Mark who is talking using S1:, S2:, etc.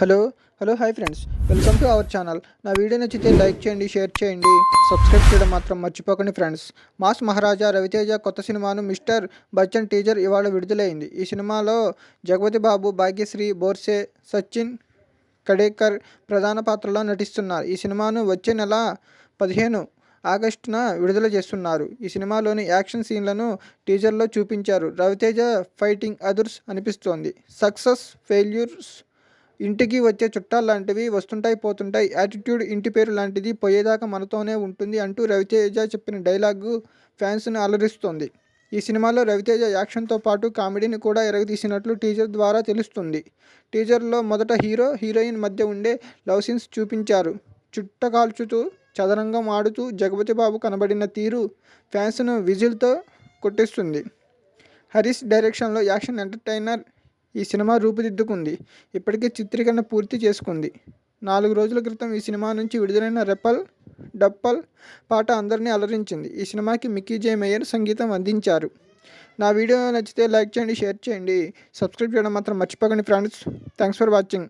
S1: Hello. Hi friends. Welcome to our channel. నా video నచ్చితే like చేయండి, షేర్ చేయండి, సబ్స్క్రైబ్ చేయడం మాత్రం మర్చిపోకండి ఫ్రెండ్స్. మాస్ మహారాజా రవితేజ కొత్త సినిమాను మిస్టర్ బచ్చన్ టీజర్ ఇవాళ విడుదలైంది. ఈ సినిమాలో జగపతి బాబు, భాగ్యశ్రీ, బోర్సే, సచిన్ కడేకర్ ప్రధాన పాత్రలో నటిస్తున్నారు. ఈ సినిమాను వచ్చే నెల 15 ఆగస్టున విడుదల చేస్తున్నారు. ఈ సినిమాలోని యాక్షన్ సీన్లను టీజర్లో చూపించారు. రవితేజ ఫైటింగ్ అదుర్స్ అనిపిస్తోంది. సక్సెస్, ఫెయిల్యూర్స్ ఇంటికి వచ్చే చుట్టాల్లాంటివి, వస్తుంటాయి పోతుంటాయి. యాటిట్యూడ్ ఇంటి పేరు లాంటిది, పోయేదాకా మనతోనే ఉంటుంది అంటూ రవితేజ చెప్పిన డైలాగు ఫ్యాన్స్ని అలరిస్తోంది. ఈ సినిమాలో రవితేజ యాక్షన్తో పాటు కామెడీని కూడా ఎరగదీసినట్లు టీజర్ ద్వారా తెలుస్తుంది. టీజర్లో మొదట హీరో, హీరోయిన్ మధ్య ఉండే లవ్ సీన్స్ చూపించారు. చుట్ట కాల్చుతూ, చదరంగం ఆడుతూ జగపతి బాబు కనబడిన తీరు ఫ్యాన్స్ను విజిల్తో కొట్టేస్తుంది. హరీష్ డైరెక్షన్లో యాక్షన్ ఎంటర్టైనర్ ఈ సినిమా రూపుదిద్దుకుంది. ఇప్పటికే చిత్రీకరణ పూర్తి చేసుకుంది. 4 రోజుల క్రితం ఈ సినిమా నుంచి విడుదలైన రెపల్ డప్పల్ పాట అందరినీ అలరించింది. ఈ సినిమాకి మిక్కీ జే మేయర్ సంగీతం అందించారు. నా వీడియో నచ్చితే లైక్ చేయండి, షేర్ చేయండి, సబ్స్క్రైబ్ చేయడం మాత్రం మర్చిపోకండి ఫ్రెండ్స్. Thanks for watching.